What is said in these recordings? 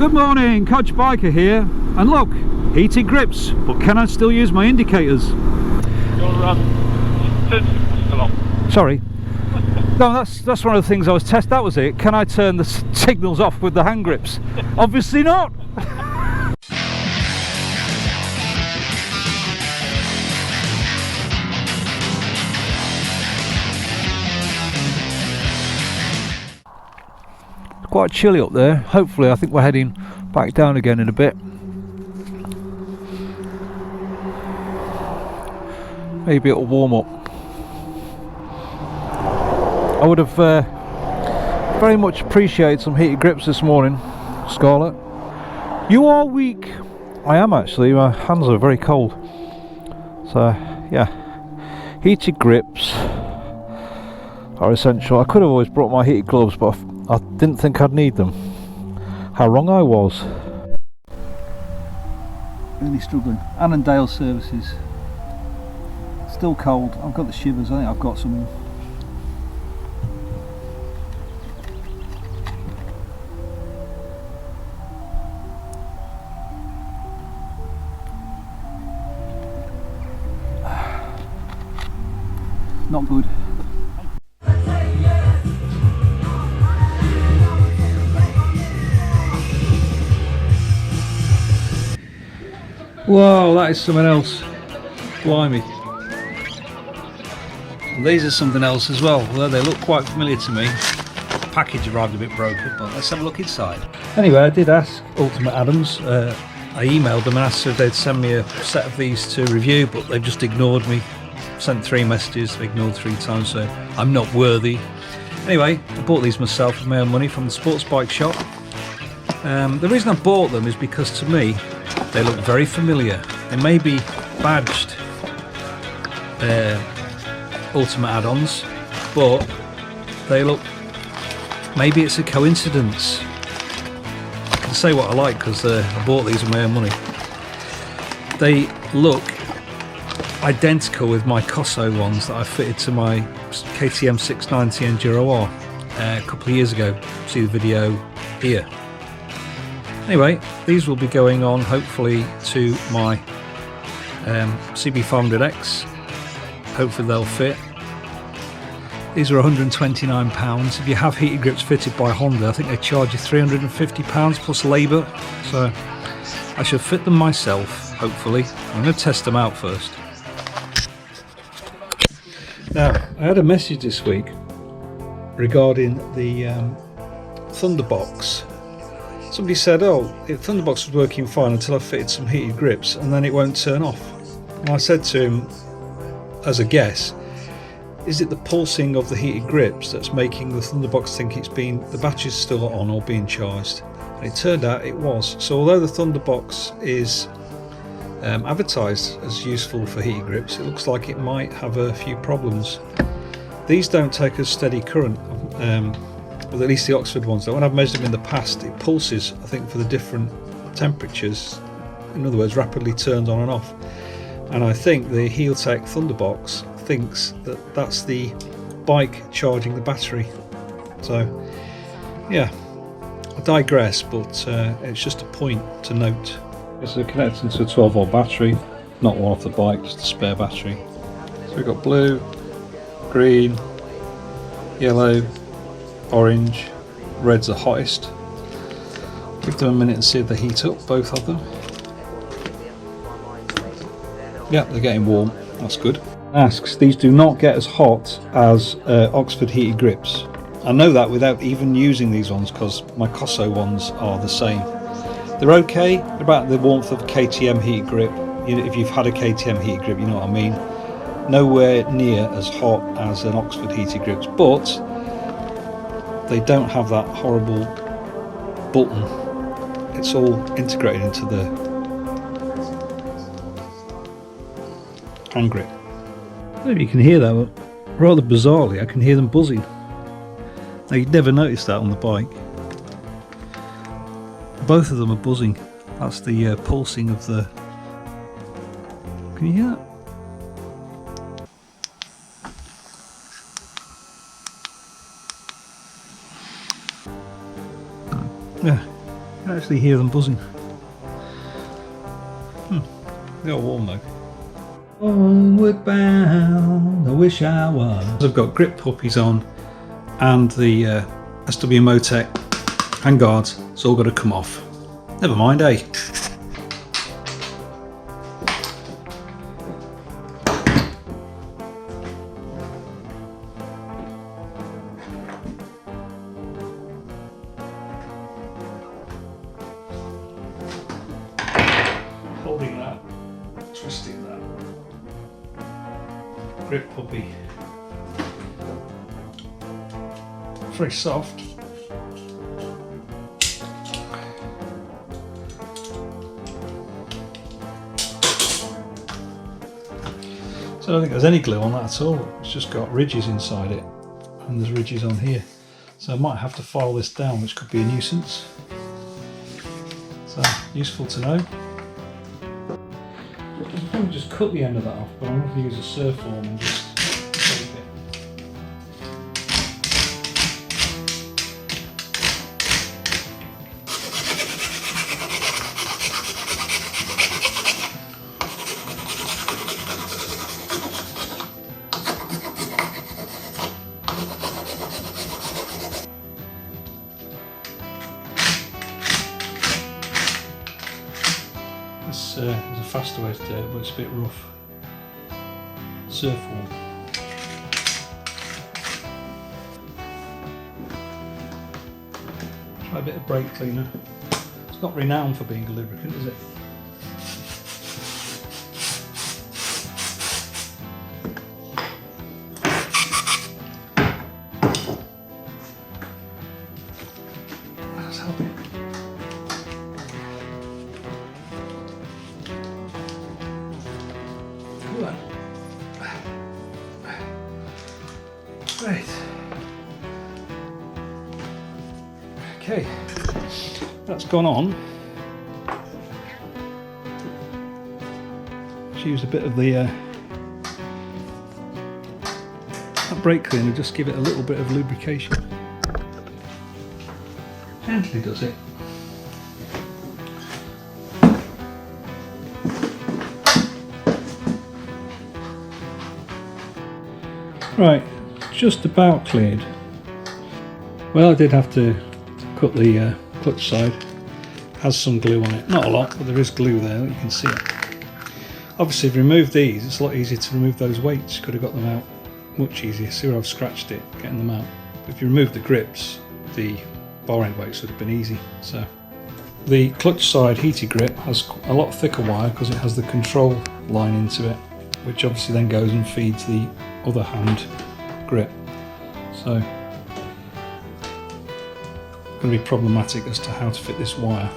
Good morning, Codger Biker here, and look, heated grips, but can I still use my indicators? Your turn signal's still on. Sorry. No, that's one of the things I was testing. That was it. Can I turn the signals off with the hand grips? Obviously not. Quite chilly up there. Hopefully, I think we're heading back down again in a bit. Maybe it'll warm up. I would have very much appreciated some heated grips this morning, Scarlett. You are weak. I am actually. My hands are very cold. So yeah, heated grips are essential. I could have always brought my heated gloves, but I didn't think I'd need them. How wrong I was. Really struggling. Annandale services. Still cold. I've got the shivers. I think I've got something. Not good. Whoa, that is something else. Blimey. And these are something else as well, although they look quite familiar to me. The package arrived a bit broken, but let's have a look inside. Anyway, I did ask UltimateAddOns. I emailed them and asked if they'd send me a set of these to review, but they've just ignored me. Sent 3 messages, ignored 3 times, so I'm not worthy. Anyway, I bought these myself with my own money from the sports bike shop. The reason I bought them is because to me they look very familiar. They may be badged UltimateAddOns, but they look, maybe it's a coincidence. I can say what I like because I bought these with my own money. They look identical with my Koso ones that I fitted to my KTM 690 Enduro R a couple of years ago. See the video here. Anyway, these will be going on hopefully to my CB500X. Hopefully they'll fit. These are £129. If you have heated grips fitted by Honda, I think they charge you £350 plus labour. So I should fit them myself, hopefully. I'm going to test them out first. Now, I had a message this week regarding the Thunderbox. Somebody said, oh, the Thunderbox was working fine until I fitted some heated grips and then it won't turn off. And I said to him, as a guess, is it the pulsing of the heated grips that's making the Thunderbox think the battery's still on or being charged? And it turned out it was. So although the Thunderbox is advertised as useful for heated grips, it looks like it might have a few problems. These don't take a steady current, well, at least the Oxford ones don't. When I've measured them in the past, it pulses, I think, for the different temperatures. In other words, rapidly turns on and off. And I think the Heeltech Thunderbox thinks that that's the bike charging the battery. So yeah, I digress, but it's just a point to note. This is connected to a 12-volt battery, not one off the bike, just a spare battery. So we've got blue, green, yellow, orange, red's the hottest. Give them a minute and see if they heat up, both of them. Yeah, they're getting warm, that's good. Asks, these do not get as hot as Oxford heated grips. I know that without even using these ones because my Koso ones are the same. They're okay, they're about the warmth of a KTM heated grip. If you've had a KTM heated grip, you know what I mean. Nowhere near as hot as an Oxford heated grips, but they don't have that horrible button. It's all integrated into the hand grip. I don't know if you can hear that, but rather bizarrely I can hear them buzzing. Now you'd never notice that on the bike. Both of them are buzzing. That's the pulsing of the... Can you hear that? Yeah, You can actually hear them buzzing. They are warm though. Homeward bound, I wish I was. I've got grip puppies on and the SW Motec handguards. It's all got to come off. Never mind, eh? Holding that, twisting that. Grip puppy. Very soft. So I don't think there's any glue on that at all. It's just got ridges inside it, and there's ridges on here. So I might have to file this down, which could be a nuisance. So useful to know. I'll probably just cut the end of that off, but I'm going to use a surf form and just tape it. There's a faster way to do it, but it's a bit rough. Surf form. Try a bit of brake cleaner. It's not renowned for being a lubricant, is it? That's helping. Right. Okay, that's gone on. Just use a bit of the that brake cleaner, just give it a little bit of lubrication. Gently does it. Right, just about cleared. Well, I did have to cut the clutch side. Has some glue on it, not a lot, but there is glue there. You can see it. Obviously, if you remove these, it's a lot easier to remove those weights. You could have got them out much easier. See where I've scratched it, getting them out. But if you remove the grips, the bar end weights would have been easy. So the clutch side heated grip has a lot thicker wire because it has the control line into it, which obviously then goes and feeds the other hand grip. So it's going to be problematic as to how to fit this wire.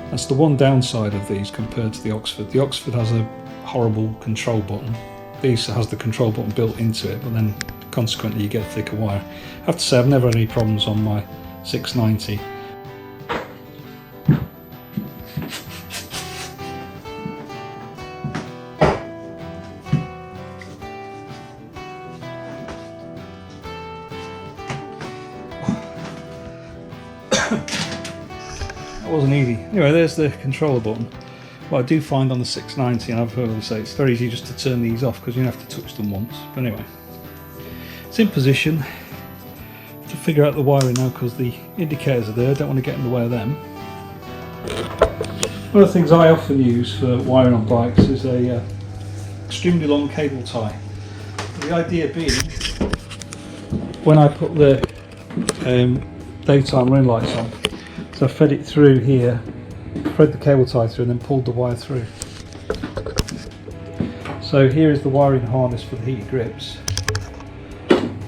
That's the one downside of these compared to the Oxford. The Oxford has a horrible control button. This has the control button built into it, but then consequently you get a thicker wire. I have to say I've never had any problems on my 690. That wasn't easy. Anyway, there's the controller button. What I do find on the 690, and I've heard them say, it's very easy just to turn these off because you don't have to touch them once. But anyway, it's in position. To figure out the wiring now because the indicators are there. I don't want to get in the way of them. One of the things I often use for wiring on bikes is a extremely long cable tie. The idea being, when I put the daytime running lights on, so I fed it through here, thread the cable tie through and then pulled the wire through. So here is the wiring harness for the heated grips.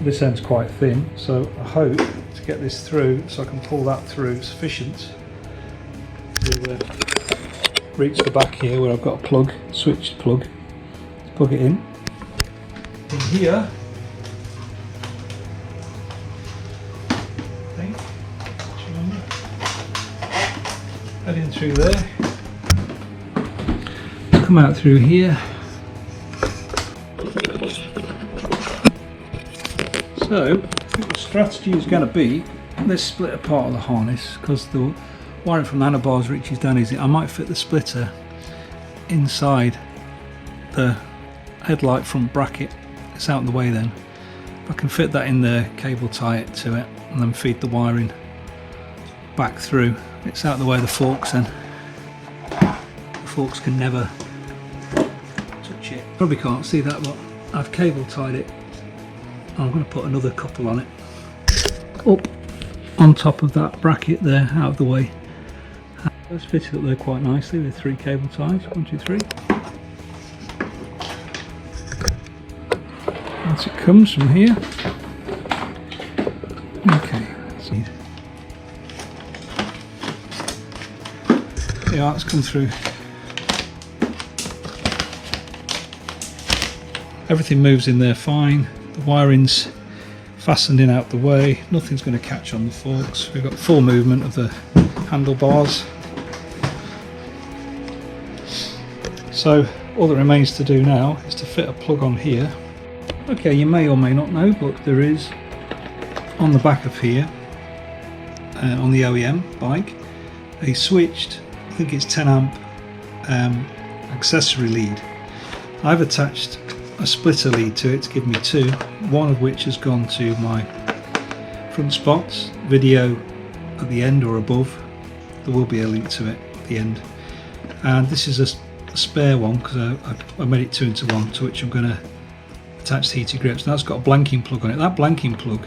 This end's quite thin, so I hope to get this through so I can pull that through sufficient to reach the back here where I've got a plug, switched plug, to plug it in. In here, head in through there, come out through here. So I think the strategy is going to be, let's split apart of the harness because the wiring from the handlebars reaches down easy. I might fit the splitter inside the headlight front bracket. It's out of the way then. If I can fit that in there, cable tie it to it, and then feed the wiring back through. It's out of the way of the forks then. The forks can never touch it. Probably can't see that, but I've cable tied it. I'm going to put another couple on it. Up on top of that bracket there, out of the way. Those fitted up there quite nicely with 3 cable ties. 1, 2, 3. As it comes from here. Okay, let's see. Yeah, it's come through. Everything moves in there fine. The wiring's fastened in out the way. Nothing's going to catch on the forks. We've got full movement of the handlebars. So all that remains to do now is to fit a plug on here. Okay, you may or may not know, but there is on the back of here, on the OEM bike, a switched, I think it's 10 amp accessory lead. I've attached a splitter lead to it to give me 2, one of which has gone to my front spots. Video at the end or above, there will be a link to it at the end. And this is a spare one because I made it 2 into 1, to which I'm going to attach the heated grips. Now it's got a blanking plug on it. That blanking plug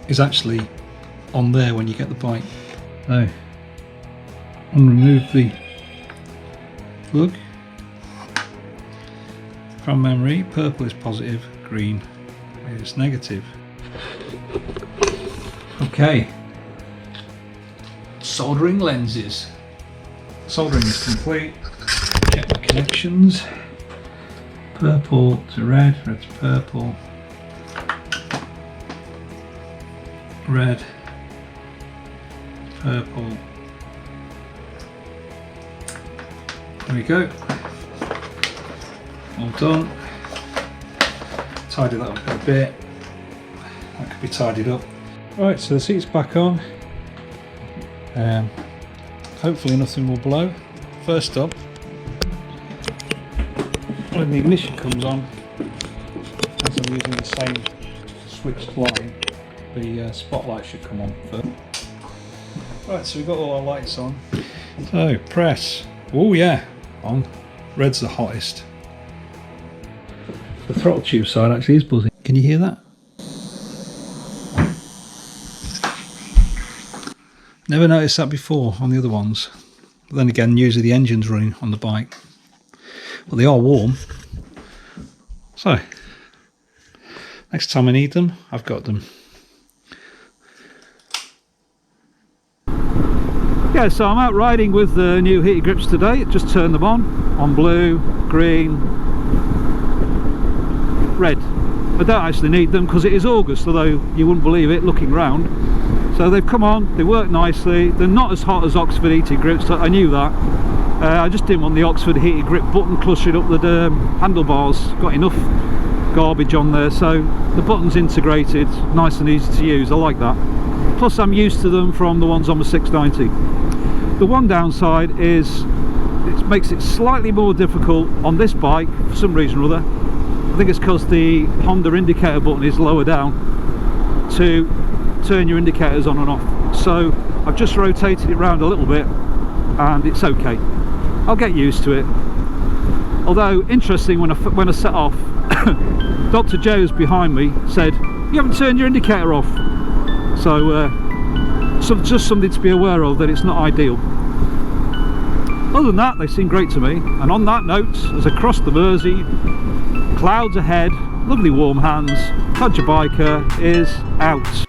is actually on there when you get the bike. So unremove the plug. From memory, purple is positive, green is negative. Okay. Soldering lenses. Soldering is complete. Check the connections. Purple to red, red to purple. Red, purple. There we go. All done. Tidy that up a bit. That could be tidied up. Right, so the seat's back on. Hopefully nothing will blow. First up, when the ignition comes on, as I'm using the same switched line, the spotlight should come on first. Right, so we've got all our lights on. So press. Oh yeah, on. Red's the hottest. The throttle tube side actually is buzzing. Can you hear that? Never noticed that before on the other ones. But then again, usually the engine's running on the bike. Well, they are warm. So, next time I need them, I've got them. Yeah, so I'm out riding with the new heated grips today. Just turned them on blue, green, red. I don't actually need them because it is August, although you wouldn't believe it looking round. So they've come on, they work nicely. They're not as hot as Oxford heated grips, I knew that. I just didn't want the Oxford heated grip button clustering up the handlebars. Got enough garbage on there, so the button's integrated, nice and easy to use. I like that. Plus I'm used to them from the ones on the 690. The one downside is it makes it slightly more difficult on this bike for some reason or other. I think it's because the Honda indicator button is lower down to turn your indicators on and off. So I've just rotated it around a little bit and it's okay. I'll get used to it. Although interesting, when I set off, Dr. Joe's behind me said, "You haven't turned your indicator off." So just something to be aware of, that it's not ideal. Other than that, they seem great to me. And on that note, as I cross the Mersey, clouds ahead, lovely warm hands, Codger Biker is out.